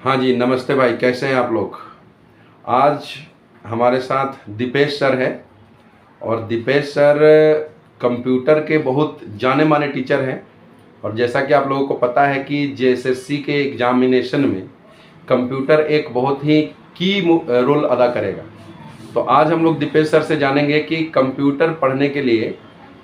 हाँ जी, नमस्ते भाई, कैसे हैं आप लोग। आज हमारे साथ दीपेश सर है और दीपेश सर कंप्यूटर के बहुत जाने माने टीचर हैं। और जैसा कि आप लोगों को पता है कि जेएसएससी के एग्जामिनेशन में कंप्यूटर एक बहुत ही की रोल अदा करेगा। तो आज हम लोग दीपेश सर से जानेंगे कि कंप्यूटर पढ़ने के लिए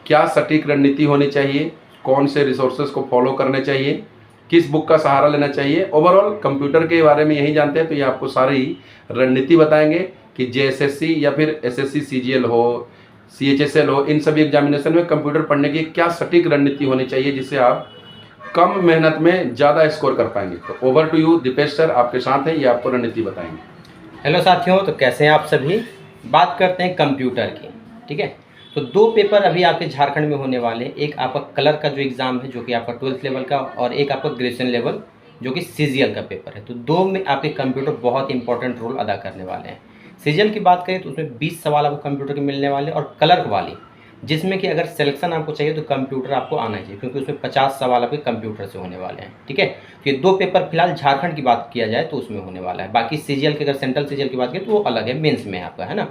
क्या सटीक रणनीति होनी चाहिए, कौन से रिसोर्सेज को फॉलो करने चाहिए, किस बुक का सहारा लेना चाहिए। ओवरऑल कंप्यूटर के बारे में यही जानते हैं, तो ये आपको सारी रणनीति बताएंगे कि जेएसएससी या फिर एसएससी सीजीएल हो, सीएचएसएल हो, इन सभी एग्जामिनेशन में कंप्यूटर पढ़ने की क्या सटीक रणनीति होनी चाहिए जिससे आप कम मेहनत में ज़्यादा स्कोर कर पाएंगे। तो over to you Deepesh sir, आपके साथ हैं, ये आपको रणनीति बताएंगे। हेलो साथियों, तो कैसे हैं आप सभी। बात करते हैं कंप्यूटर की। ठीक है, तो दो पेपर अभी आपके झारखंड में होने वाले हैं। एक आपका कलर का जो एग्ज़ाम है जो कि आपका 12th लेवल का, और एक आपका ग्रेजुएशन लेवल जो कि सीजीएल का पेपर है। तो दो में आपके कंप्यूटर बहुत इंपॉर्टेंट रोल अदा करने वाले हैं। सीजीएल की बात करें तो उसमें 20 सवाल आपको कंप्यूटर के मिलने वाले हैं, और कलर वाली जिसमें कि अगर सिलेक्शन आपको चाहिए तो कंप्यूटर आपको आना चाहिए, क्योंकि उसमें 50 सवाल आपके कंप्यूटर से होने वाले हैं। ठीक है, तो ये दो पेपर फिलहाल झारखंड की बात किया जाए तो उसमें होने वाला है। बाकी सीजीएल की, अगर सेंट्रल सीजीएल की बात करें तो वो अलग है, मेंस में आपका है ना।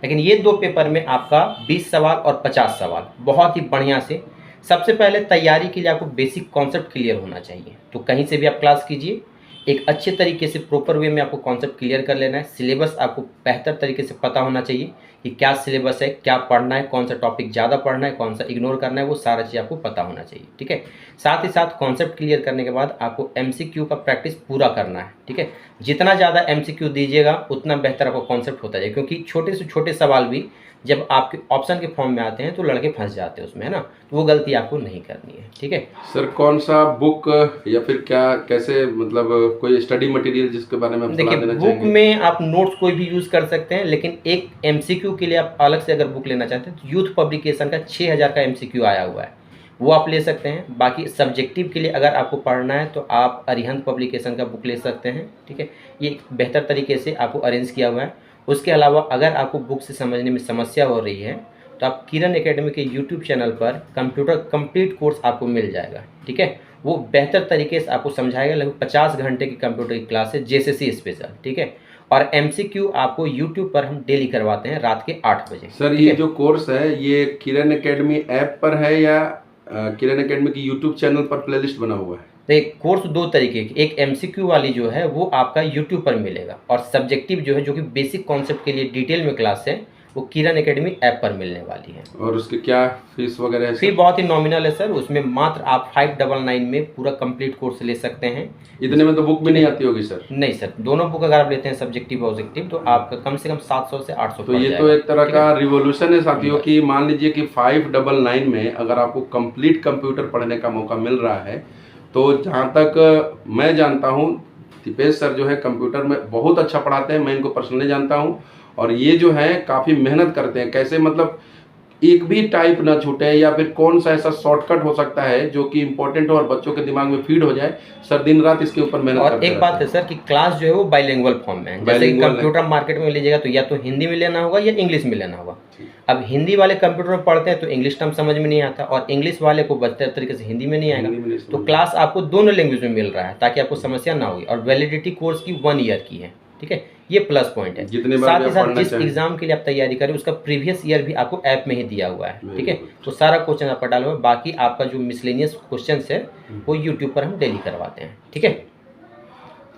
लेकिन ये दो पेपर में आपका 20 सवाल और 50 सवाल बहुत ही बढ़िया से। सबसे पहले तैयारी के लिए आपको बेसिक कॉन्सेप्ट क्लियर होना चाहिए। तो कहीं से भी आप क्लास कीजिए, एक अच्छे तरीके से प्रॉपर वे में आपको कॉन्सेप्ट क्लियर कर लेना है। सिलेबस आपको बेहतर तरीके से पता होना चाहिए कि क्या सिलेबस है, क्या पढ़ना है, कौन सा टॉपिक ज़्यादा पढ़ना है, कौन सा इग्नोर करना है, वो सारा चीज़ आपको पता होना चाहिए। ठीक है, साथ ही साथ कॉन्सेप्ट क्लियर करने के बाद आपको एमसीक्यू का प्रैक्टिस पूरा करना है। ठीक है, जितना ज़्यादा एमसीक्यू दीजिएगा उतना बेहतर आपका कॉन्सेप्ट होता जाएगा, क्योंकि छोटे से छोटे सवाल भी जब आपके ऑप्शन के फॉर्म में आते हैं तो लड़के फंस जाते हैं उसमें, है ना। तो वो गलती आपको नहीं करनी है। ठीक है सर, कौन सा बुक या फिर क्या, कैसे, मतलब कोई स्टडी मटेरियल जिसके बारे में आप सलाह देना देखिए, चाहेंगे? बुक में आप नोट्स कोई भी यूज़ कर सकते हैं, लेकिन एक एमसीक्यू के लिए आप अलग से अगर बुक लेना चाहते हैं तो यूथ पब्लिकेशन का 6000 का एमसीक्यू आया हुआ है, वो आप ले सकते हैं। बाकी सब्जेक्टिव के लिए अगर आपको पढ़ना है तो आप अरिहंत पब्लिकेशन का बुक ले सकते हैं। ठीक है, ये बेहतर तरीके से आपको अरेंज किया हुआ है। उसके अलावा अगर आपको बुक से समझने में समस्या हो रही है तो आप किरण एकेडमी के यूट्यूब चैनल पर कंप्यूटर कंप्लीट कोर्स आपको मिल जाएगा। ठीक है, वो बेहतर तरीके से आपको समझाएगा। लगभग 50 घंटे की कंप्यूटर की क्लास है, जेएसएससी स्पेशल। ठीक है, और एमसीक्यू आपको यूट्यूब पर हम डेली करवाते हैं रात के 8 बजे। सर, ये जो कोर्स है ये किरण एकेडमी ऐप पर है या किरण एकेडमी की यूट्यूब चैनल पर प्लेलिस्ट बना हुआ है? तो एक कोर्स दो तरीके की, एक एमसीक्यू वाली जो है वो आपका यूट्यूब पर मिलेगा, और सब्जेक्टिव जो है जो कि बेसिक कॉन्सेप्ट के लिए डिटेल में क्लास है वो किरण एकेडमी ऐप पर मिलने वाली है। और उसकी क्या फीस वगैरह है? फी बहुत ही नॉमिनल है सर, उसमें मात्र आप 599 में पूरा कंप्लीट कोर्स ले सकते हैं। इतने में तो बुक भी नहीं आती होगी सर? नहीं सर, दोनों बुक अगर आप लेते हैं सब्जेक्टिव ऑब्जेक्टिव तो आपका कम से कम 700 से 800 तो ये तो एक तरह का रिवॉल्यूशन है साथियों कि मान लीजिए कि 599 में अगर आपको कंप्लीट कंप्यूटर पढ़ने का मौका मिल रहा है, तो जहाँ तक मैं जानता हूँ दीपेश सर जो है कंप्यूटर में बहुत अच्छा पढ़ाते हैं। मैं इनको पर्सनली जानता हूँ और ये जो है काफ़ी मेहनत करते हैं। कैसे, मतलब एक भी टाइप ना छूटे, या फिर कौन सा ऐसा शॉर्टकट हो सकता है जो कि इंपॉर्टेंट हो और बच्चों के दिमाग में फीड हो जाए। सर दिन रात इसके ऊपर मेहनत करते हैं। और एक बात है सर कि क्लास जो है वो बाइलिंगुअल फॉर्म में है। जैसे कंप्यूटर मार्केट में लीजिएगा तो या तो हिंदी में लेना होगा या इंग्लिश में लेना होगा। अब हिंदी वाले कंप्यूटर में पढ़ते हैं तो इंग्लिश टर्म समझ में नहीं आता, और इंग्लिश वाले को बेहतर तरीके से हिंदी में नहीं आएगा। तो क्लास आपको दोनों लैंग्वेज में मिल रहा है ताकि आपको समस्या ना होगी, और वैलिडिटी कोर्स की 1 ईयर की है। ठीक है, ये प्लस पॉइंट है। साथ ही साथ जिस एग्जाम के लिए आप तैयारी करें उसका प्रीवियस ईयर भी आपको ऐप में ही दिया हुआ है। ठीक है, तो सारा क्वेश्चन आपका डाला हुआ है। बाकी आपका जो मिसलेनियस क्वेश्चन है वो यूट्यूब पर हम डेली करवाते हैं। ठीक है,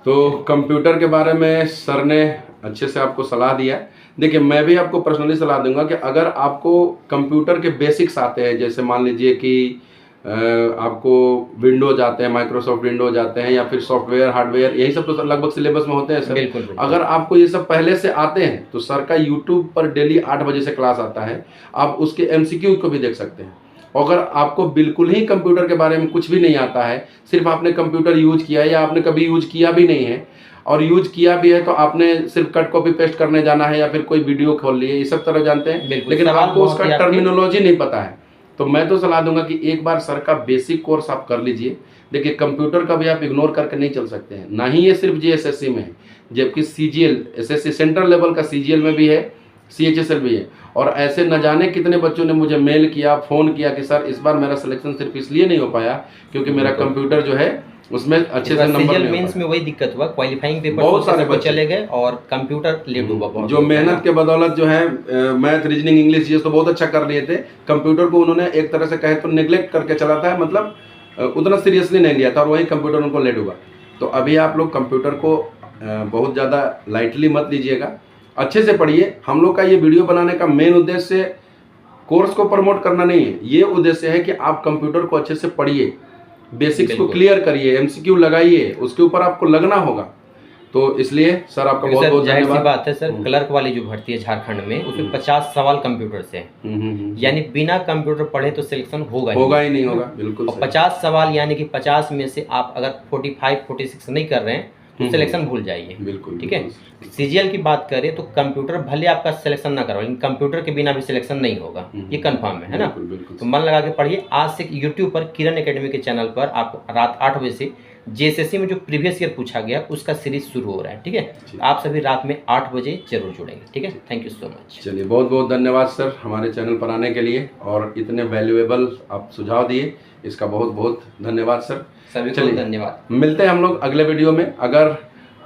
तो कंप्यूटर के बारे में सर ने अच्छे से आपको सलाह दिया। देखिए, मैं भी आपको पर्सनली सलाह दूंगा कि अगर आपको कंप्यूटर के बेसिक्स आते हैं, जैसे मान लीजिए कि आपको विंडोज आते हैं, माइक्रोसॉफ्ट विंडोज आते हैं, या फिर सॉफ्टवेयर हार्डवेयर, यही सब तो लगभग सिलेबस में होते हैं सर। बिल्कुल। अगर आपको ये सब पहले से आते हैं तो सर का यूट्यूब पर डेली 8 बजे से क्लास आता है, आप उसके एमसीक्यू को भी देख सकते हैं। अगर आपको बिल्कुल ही कंप्यूटर के बारे में कुछ भी नहीं आता है, सिर्फ आपने कंप्यूटर यूज किया है या आपने कभी यूज किया भी नहीं है, और यूज किया भी है तो आपने सिर्फ कट कॉपी पेस्ट करने जाना है या फिर कोई वीडियो खोल लिए, ये सब तरह जानते हैं, लेकिन आपको उसका टर्मिनोलॉजी नहीं पता है, तो मैं तो सलाह दूंगा कि एक बार सर का बेसिक कोर्स आप कर लीजिए। देखिए, कंप्यूटर का भी आप इग्नोर करके नहीं चल सकते हैं, ना ही ये सिर्फ जेएसएससी में है, जबकि सीजीएल एसएससी सेंट्रल लेवल का सीजीएल में भी है, सीएचएसएल भी है। और ऐसे न जाने कितने बच्चों ने मुझे मेल किया, फ़ोन किया कि सर इस बार मेरा सिलेक्शन सिर्फ इसलिए नहीं हो पाया क्योंकि मेरा कंप्यूटर जो है उसमें अच्छे से नंबर सीजीएल नहीं हो मेंस पाए। में वही दिक्कत हुआ, क्वालिफाइंग पेपर बहुत सारे को बच्चे चले गए और कंप्यूटर लेट हुआ बहुत। जो मेहनत के बदौलत जो है मैथ, रीजनिंग, इंग्लिश ये तो बहुत अच्छा कर लिए थे, कंप्यूटर को उन्होंने एक तरह से कहे तो नेग्लेक्ट करके चला था, मतलब उतना सीरियसली नहीं लिया था, और वही कंप्यूटर उनको लेट हुआ। तो अभी आप लोग कंप्यूटर को बहुत ज़्यादा लाइटली मत लीजिएगा, अच्छे से पढ़िए। हम लोग का ये वीडियो बनाने का मेन उद्देश्य कोर्स को प्रमोट करना नहीं है, ये उद्देश्य है कि आप कंप्यूटर को अच्छे से पढ़िए, बेसिक्स को क्लियर करिए, एमसीक्यू लगाइए, उसके ऊपर आपको लगना होगा। तो इसलिए सर आपका बहुत बहुत जाहिर सी धन्यवाद। बात है सर, क्लर्क वाली जो भर्ती है झारखंड में उसमें 50 सवाल कंप्यूटर से है, यानी बिना कंप्यूटर पढ़े तो सिलेक्शन होगा ही नहीं होगा, बिल्कुल। और 50 सवाल यानी कि 50 में से आप अगर 45-46 नहीं कर रहे हैं तो सिलेक्शन भूल जाइए, बिल्कुल, ठीक है। सीजीएल की बात करें तो कंप्यूटर भले आपका सिलेक्शन ना करो, लेकिन कंप्यूटर के बिना भी सिलेक्शन नहीं होगा, ये कंफर्म है ना। तो मन लगा के पढ़िए। आज से यूट्यूब पर किरण एकेडमी के चैनल पर आपको रात 8 बजे से जेएसएससी में जो प्रीवियस ईयर पूछा गया उसका सीरीज शुरू हो रहा है, ठीक है। आप सभी रात में 8 बजे जरूर जुड़ेंगे, ठीक है। Thank you so much. चलिए, बहुत बहुत धन्यवाद सर हमारे चैनल पर आने के लिए, और इतने वैल्यूएबल आप सुझाव दिए, इसका बहुत बहुत धन्यवाद सर। सभी को धन्यवाद। मिलते हैं हम लोग अगले वीडियो में। अगर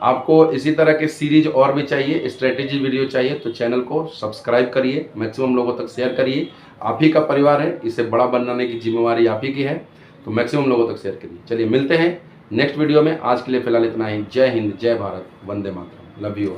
आपको इसी तरह के सीरीज और भी चाहिए, स्ट्रेटेजी वीडियो चाहिए, तो चैनल को सब्सक्राइब करिए, मैक्सिमम लोगों तक शेयर करिए। आप ही का परिवार है, इसे बड़ा बनाने की जिम्मेवारी आप ही की है, तो मैक्सिमम लोगों तक शेयर करिए। चलिए, मिलते हैं नेक्स्ट वीडियो में। आज के लिए फिलहाल इतना ही। जय हिंद, जय Bharat, Vande Mataram, love you all.